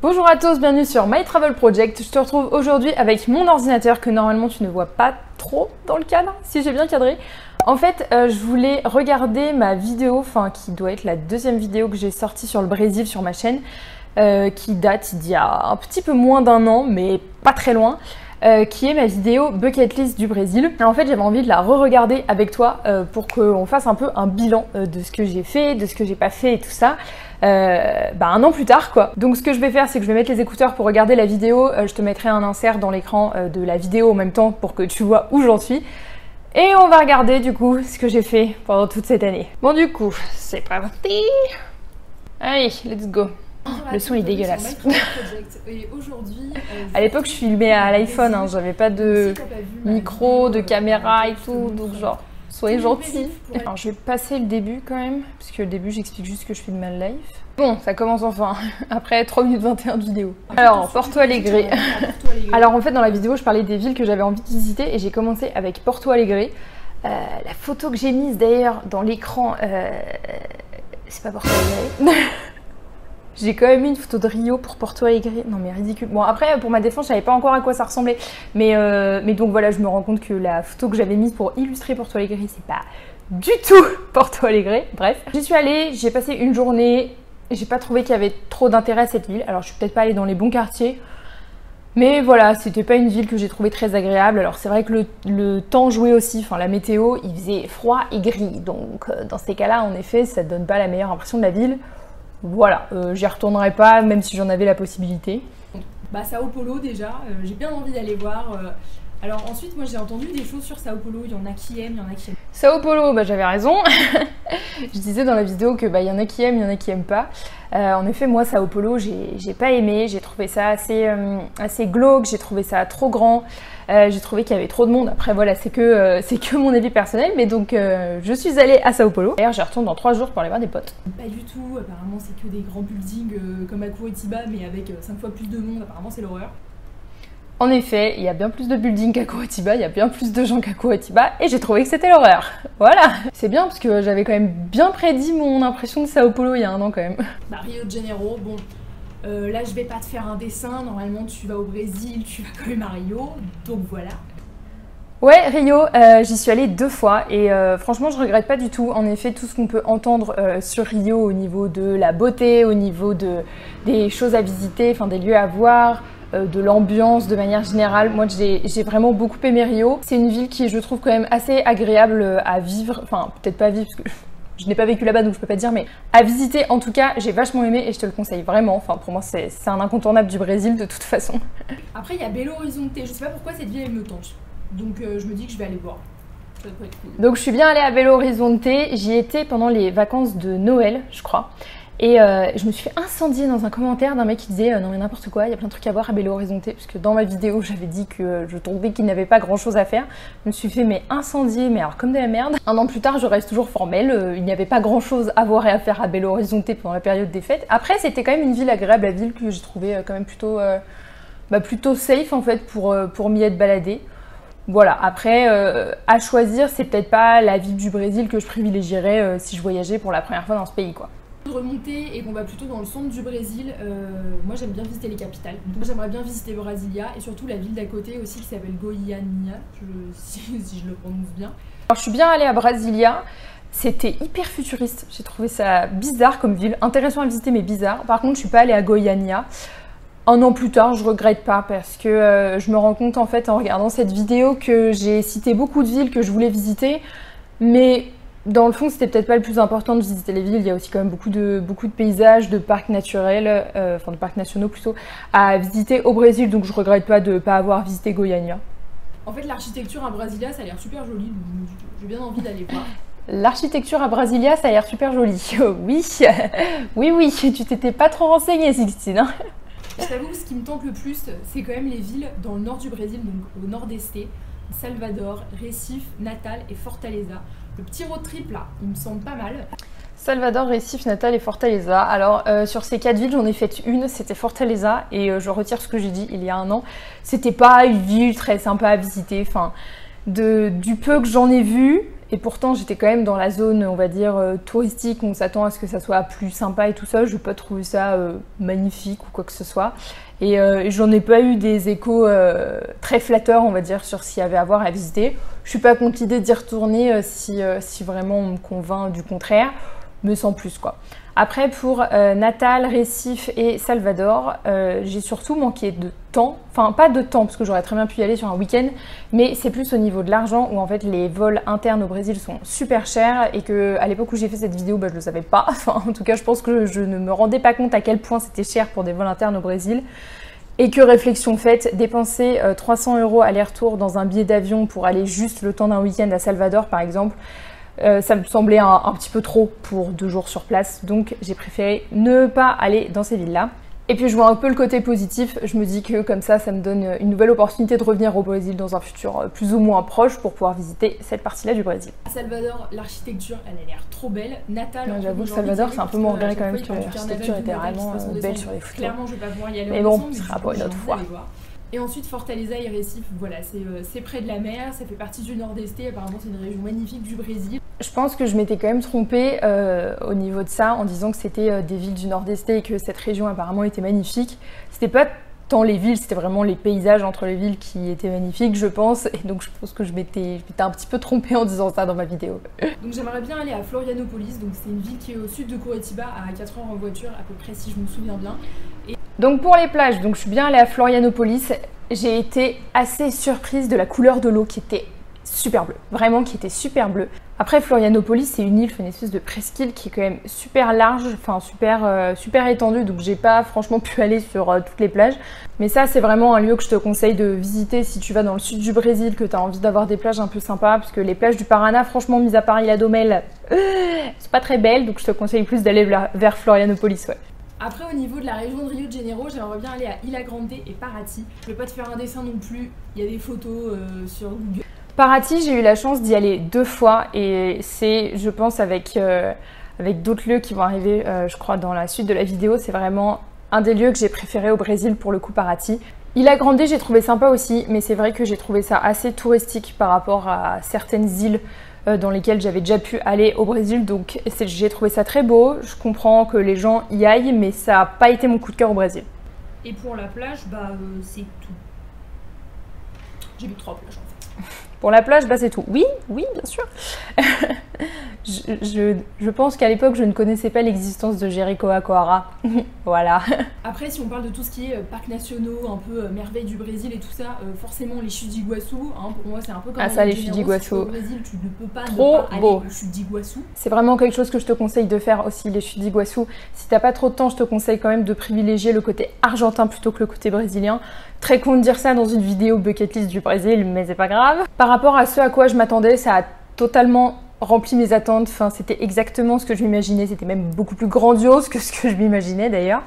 Bonjour à tous, bienvenue sur My Travel Project. Je te retrouve aujourd'hui avec mon ordinateur que normalement tu ne vois pas trop dans le cadre, si j'ai bien cadré. En fait, je voulais regarder ma vidéo, qui doit être la deuxième vidéo que j'ai sortie sur le Brésil sur ma chaîne, qui date d'il y a un petit peu moins d'un an, mais pas très loin. Qui est ma vidéo bucket list du Brésil. En fait, j'avais envie de la re-regarder avec toi pour qu'on fasse un peu un bilan de ce que j'ai fait, de ce que j'ai pas fait et tout ça. Un an plus tard quoi. Donc ce que je vais faire, c'est que je vais mettre les écouteurs pour regarder la vidéo. Je te mettrai un insert dans l'écran de la vidéo en même temps pour que tu vois où j'en suis. Et on va regarder du coup ce que j'ai fait pendant toute cette année. Bon du coup, c'est parti. Allez, let's go. Le son est dégueulasse. Et aujourd'hui, à l'époque, je filmais à l'iPhone, hein, j'avais pas de micro, de caméra et tout, donc genre, soyez gentils. Alors, je vais passer le début quand même, parce que le début, j'explique juste que je filme mal live. Bon, ça commence enfin, après 3 minutes 21 de vidéo. Alors, Porto Alegre. Alors, en fait, dans la vidéo, je parlais des villes que j'avais envie de visiter et j'ai commencé avec Porto Alegre. La photo que j'ai mise d'ailleurs dans l'écran, c'est pas Porto Alegre. J'ai quand même mis une photo de Rio pour Porto Alegre. Non mais ridicule. Bon après pour ma défense je savais pas encore à quoi ça ressemblait. Mais donc voilà, je me rends compte que la photo que j'avais mise pour illustrer Porto Alegre, c'est pas du tout Porto Alegre. Bref. J'y suis allée, j'ai passé une journée. J'ai pas trouvé qu'il y avait trop d'intérêt à cette ville. Alors je suis peut-être pas allée dans les bons quartiers. Mais voilà, c'était pas une ville que j'ai trouvé très agréable. Alors c'est vrai que le temps jouait aussi, enfin la météo, il faisait froid et gris. Donc dans ces cas-là, en effet, ça donne pas la meilleure impression de la ville. Voilà, j'y retournerai pas, même si j'en avais la possibilité. Sao Paulo déjà, j'ai bien envie d'aller voir. Alors ensuite, moi j'ai entendu des choses sur Sao Paulo, il y en a qui aiment, il y en a qui aiment. Sao Paulo, j'avais raison. Je disais dans la vidéo que il y en a qui aiment, il y en a qui aiment pas. En effet, moi Sao Paulo, j'ai pas aimé, j'ai trouvé ça assez glauque, j'ai trouvé ça trop grand. J'ai trouvé qu'il y avait trop de monde. Après voilà, c'est que mon avis personnel, mais donc je suis allée à Sao Paulo. D'ailleurs, j'y retourne dans 3 jours pour aller voir des potes. Pas du tout, apparemment c'est que des grands buildings comme à Curitiba, mais avec 5 fois plus de monde, apparemment c'est l'horreur. En effet, il y a bien plus de buildings qu'à Curitiba, il y a bien plus de gens qu'à Curitiba, et j'ai trouvé que c'était l'horreur. Voilà. C'est bien parce que j'avais quand même bien prédit mon impression de Sao Paulo il y a un an quand même. Rio de Janeiro, bon. Là, je vais pas te faire un dessin. Normalement, tu vas au Brésil, tu vas quand même à Rio. Donc voilà. Ouais, Rio, j'y suis allée 2 fois et franchement, je regrette pas du tout. En effet, tout ce qu'on peut entendre sur Rio au niveau de la beauté, au niveau des choses à visiter, enfin des lieux à voir, de l'ambiance de manière générale. Moi, j'ai vraiment beaucoup aimé Rio. C'est une ville qui, je trouve, quand même assez agréable à vivre. Enfin, peut-être pas à vivre parce que je n'ai pas vécu là-bas donc je peux pas dire, mais à visiter en tout cas, j'ai vachement aimé et je te le conseille vraiment. Enfin pour moi c'est un incontournable du Brésil de toute façon. Après il y a Belo Horizonte, je sais pas pourquoi cette ville elle me tente. Donc je me dis que je vais aller voir. Ça doit être cool. Donc je suis bien allée à Belo Horizonte, j'y étais pendant les vacances de Noël je crois. Et je me suis fait incendier dans un commentaire d'un mec qui disait non mais n'importe quoi, il y a plein de trucs à voir à Belo Horizonte, parce que dans ma vidéo j'avais dit que je trouvais qu'il n'avait pas grand chose à faire. Je me suis fait incendier, mais alors comme de la merde. Un an plus tard je reste toujours formelle, il n'y avait pas grand chose à voir et à faire à Belo Horizonte pendant la période des fêtes. Après c'était quand même une ville agréable, la ville que j'ai trouvé quand même plutôt safe en fait pour m'y être baladée. Voilà, après à choisir, c'est peut-être pas la ville du Brésil que je privilégierais si je voyageais pour la première fois dans ce pays quoi. Remonter et qu'on va plutôt dans le centre du Brésil, moi j'aime bien visiter les capitales. Donc j'aimerais bien visiter Brasilia et surtout la ville d'à côté aussi qui s'appelle Goiânia, si je le prononce bien. Alors je suis bien allée à Brasilia, c'était hyper futuriste, j'ai trouvé ça bizarre comme ville, intéressant à visiter mais bizarre. Par contre je suis pas allée à Goiânia. Un an plus tard, je regrette pas parce que je me rends compte en fait en regardant cette vidéo que j'ai cité beaucoup de villes que je voulais visiter, mais dans le fond, c'était peut-être pas le plus important de visiter les villes. Il y a aussi quand même beaucoup de paysages, de parcs naturels, enfin de parcs nationaux plutôt, à visiter au Brésil. Donc je regrette pas de ne pas avoir visité Goiânia. En fait, l'architecture à Brasilia, ça a l'air super joli. J'ai bien envie d'aller voir. L'architecture à Brasilia, ça a l'air super joli. Oui, oui, tu t'étais pas trop renseignée, Sixtine. Hein. Je t'avoue, ce qui me tente le plus, c'est quand même les villes dans le nord du Brésil, donc au nord-est, Salvador, Recife, Natal et Fortaleza. Le petit road trip là, il me semble pas mal. Salvador, Recife, Natal et Fortaleza. Alors sur ces 4 villes, j'en ai fait une, c'était Fortaleza et je retire ce que j'ai dit il y a un an. C'était pas une ville très sympa à visiter, enfin du peu que j'en ai vu, Et pourtant, j'étais quand même dans la zone, on va dire, touristique, on s'attend à ce que ça soit plus sympa et tout ça. Je n'ai pas trouvé ça magnifique ou quoi que ce soit. Et j'en ai pas eu des échos très flatteurs, on va dire, sur ce qu'il y avait à voir à visiter. Je suis pas contre l'idée d'y retourner si vraiment on me convainc du contraire, mais sans plus, quoi. Après, pour Natal, Recife et Salvador, j'ai surtout manqué de temps. Enfin, pas de temps, parce que j'aurais très bien pu y aller sur un week-end, mais c'est plus au niveau de l'argent, où en fait les vols internes au Brésil sont super chers, et qu'à l'époque où j'ai fait cette vidéo, bah, je le savais pas. Enfin, en tout cas, je pense que je ne me rendais pas compte à quel point c'était cher pour des vols internes au Brésil. Et que réflexion faite, dépenser 300 € aller-retour dans un billet d'avion pour aller juste le temps d'un week-end à Salvador, par exemple, ça me semblait un petit peu trop pour 2 jours sur place, donc j'ai préféré ne pas aller dans ces villes-là. Et puis je vois un peu le côté positif, je me dis que comme ça me donne une nouvelle opportunité de revenir au Brésil dans un futur plus ou moins proche pour pouvoir visiter cette partie-là du Brésil. À Salvador, l'architecture, elle a l'air trop belle. Natal, j'avoue que Salvador, c'est un peu mon regret quand même, que l'architecture était vraiment belle sur les photos. Clairement, je vais pas pouvoir y aller. Mais bon, ce sera pour une autre fois. Et ensuite, Fortaleza et Recife, voilà, c'est près de la mer, ça fait partie du Nordeste, apparemment c'est une région magnifique du Brésil. Je pense que je m'étais quand même trompée au niveau de ça, en disant que c'était des villes du Nordeste et que cette région apparemment était magnifique. C'était pas tant les villes, c'était vraiment les paysages entre les villes qui étaient magnifiques, je pense. Et donc je pense que je m'étais un petit peu trompée en disant ça dans ma vidéo. Donc j'aimerais bien aller à Florianopolis, donc c'est une ville qui est au sud de Curitiba, à 4 heures en voiture à peu près si je me souviens bien. Et... Donc pour les plages, donc je suis bien allée à Florianopolis. J'ai été assez surprise de la couleur de l'eau qui était super bleue, vraiment qui était super bleue. Après Florianopolis, c'est une île, une espèce de presqu'île qui est quand même super large, enfin super étendue, donc j'ai pas franchement pu aller sur toutes les plages. Mais ça, c'est vraiment un lieu que je te conseille de visiter si tu vas dans le sud du Brésil, que tu as envie d'avoir des plages un peu sympas, parce que les plages du Paraná, franchement, mis à part Ilha do Mel, c'est pas très belle, donc je te conseille plus d'aller vers Florianopolis, ouais. Après, au niveau de la région de Rio de Janeiro, j'aimerais bien aller à Ilha Grande et Paraty. Je vais pas te faire un dessin non plus, il y a des photos sur Google. Paraty, j'ai eu la chance d'y aller 2 fois et c'est, je pense, avec d'autres lieux qui vont arriver, je crois, dans la suite de la vidéo, c'est vraiment un des lieux que j'ai préféré au Brésil pour le coup, Paraty. Ilha Grande, j'ai trouvé sympa aussi, mais c'est vrai que j'ai trouvé ça assez touristique par rapport à certaines îles dans lesquelles j'avais déjà pu aller au Brésil, donc j'ai trouvé ça très beau. Je comprends que les gens y aillent, mais ça n'a pas été mon coup de cœur au Brésil. Et pour la plage, bah c'est tout. J'ai vu 3 plages en fait. Pour la plage, bah c'est tout. Oui, bien sûr. je pense qu'à l'époque, je ne connaissais pas l'existence de Jericoacoara. Voilà. Après, si on parle de tout ce qui est parcs nationaux, un peu merveilles du Brésil et tout ça, forcément les chutes d'Iguaçu, hein, pour moi c'est un peu comme ça, les chutes d'Iguaçu. Au Brésil, tu ne peux pas trop ne pas beau. aller aux chutes d'Iguaçu. C'est vraiment quelque chose que je te conseille de faire aussi, les chutes d'Iguaçu. Si t'as pas trop de temps, je te conseille quand même de privilégier le côté argentin plutôt que le côté brésilien. Très con de dire ça dans une vidéo bucket list du Brésil, mais c'est pas grave. Par rapport à ce à quoi je m'attendais, ça a totalement rempli mes attentes. Enfin, c'était exactement ce que je m'imaginais. C'était même beaucoup plus grandiose que ce que je m'imaginais d'ailleurs.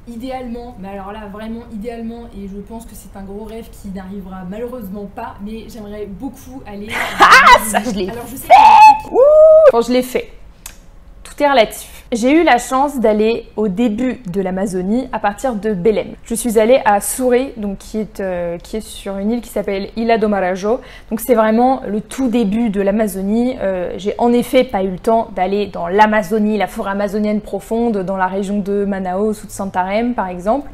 Idéalement, mais alors là vraiment idéalement, et je pense que c'est un gros rêve qui n'arrivera malheureusement pas, mais j'aimerais beaucoup aller... ça je l'ai fait. Alors je sais que... Quand je l'ai fait, tout est relatif. J'ai eu la chance d'aller au début de l'Amazonie à partir de Belém. Je suis allée à Suré, donc qui est sur une île qui s'appelle Ilha do Marajó. Donc c'est vraiment le tout début de l'Amazonie. J'ai en effet pas eu le temps d'aller dans l'Amazonie, la forêt amazonienne profonde, dans la région de Manaus ou de Santarém par exemple.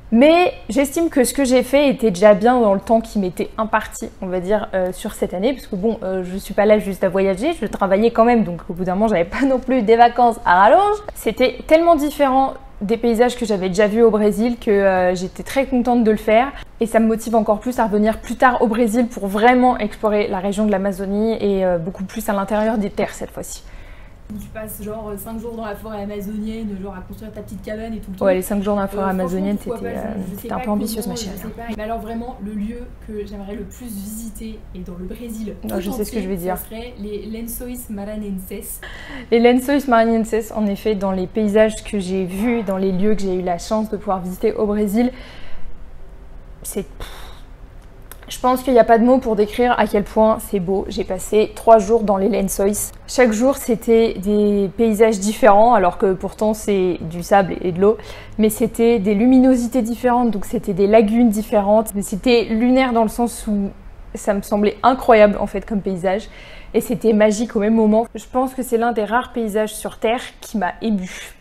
Mais j'estime que ce que j'ai fait était déjà bien dans le temps qui m'était imparti, on va dire, sur cette année. Parce que bon, je suis pas là juste à voyager, je travaillais quand même. Donc au bout d'un moment, j'avais pas non plus des vacances à rallonge. C'était tellement différent des paysages que j'avais déjà vus au Brésil que j'étais très contente de le faire. Et ça me motive encore plus à revenir plus tard au Brésil pour vraiment explorer la région de l'Amazonie et beaucoup plus à l'intérieur des terres cette fois-ci. Tu passes genre 5 jours dans la forêt amazonienne, genre à construire ta petite cabane et tout le temps. Ouais, les 5 jours dans la forêt amazonienne, c'était un peu ambitieuse ma chérie. Mais alors vraiment, le lieu que j'aimerais le plus visiter et dans le Brésil, je sais ce que je vais dire. Ce serait les Lençóis Maranhenses. Les Lençóis Maranhenses, en effet, dans les paysages que j'ai vus, dans les lieux que j'ai eu la chance de pouvoir visiter au Brésil, c'est... Je pense qu'il n'y a pas de mots pour décrire à quel point c'est beau. J'ai passé 3 jours dans les Lençóis. Chaque jour, c'était des paysages différents, alors que pourtant c'est du sable et de l'eau. Mais c'était des luminosités différentes, donc c'était des lagunes différentes. C'était lunaire dans le sens où Ça me semblait incroyable en fait comme paysage et c'était magique au même moment. Je pense que c'est l'un des rares paysages sur Terre qui m'a émue.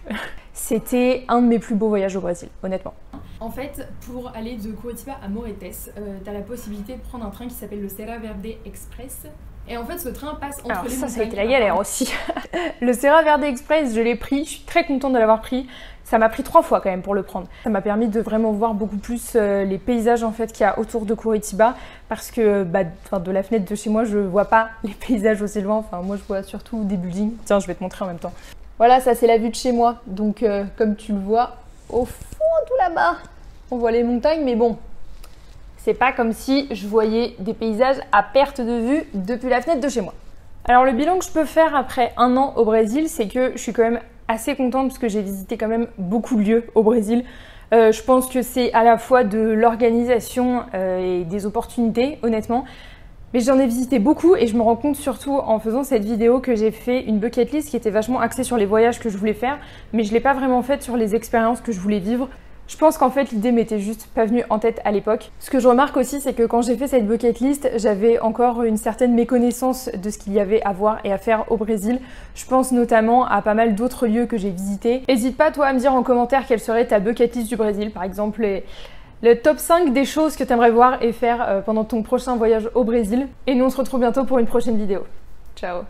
C'était un de mes plus beaux voyages au Brésil, honnêtement. En fait, pour aller de Curitiba à Moretes, t'as la possibilité de prendre un train qui s'appelle le Serra Verde Express. Et en fait, ce train passe entre les montagnes. Ça a été la galère aussi. Le Serra Verde Express, je l'ai pris, je suis très contente de l'avoir pris. Ça m'a pris 3 fois quand même pour le prendre. Ça m'a permis de vraiment voir beaucoup plus les paysages en fait qu'il y a autour de Curitiba parce que de la fenêtre de chez moi, je vois pas les paysages aussi loin. Enfin, moi, je vois surtout des buildings. Tiens, je vais te montrer en même temps. Voilà, ça c'est la vue de chez moi. Donc, comme tu le vois, au fond, tout là-bas, on voit les montagnes, mais bon, c'est pas comme si je voyais des paysages à perte de vue depuis la fenêtre de chez moi. Alors, le bilan que je peux faire après 1 an au Brésil, c'est que je suis quand même assez contente parce que j'ai visité quand même beaucoup de lieux au Brésil. Je pense que c'est à la fois de l'organisation et des opportunités, honnêtement. Mais j'en ai visité beaucoup et je me rends compte surtout en faisant cette vidéo que j'ai fait une bucket list qui était vachement axée sur les voyages que je voulais faire, mais je ne l'ai pas vraiment faite sur les expériences que je voulais vivre. Je pense qu'en fait l'idée m'était juste pas venue en tête à l'époque. Ce que je remarque aussi, c'est que quand j'ai fait cette bucket list, j'avais encore une certaine méconnaissance de ce qu'il y avait à voir et à faire au Brésil. Je pense notamment à pas mal d'autres lieux que j'ai visités. N'hésite pas toi à me dire en commentaire quelle serait ta bucket list du Brésil, par exemple le top 5 des choses que tu aimerais voir et faire pendant ton prochain voyage au Brésil. Et nous on se retrouve bientôt pour une prochaine vidéo. Ciao!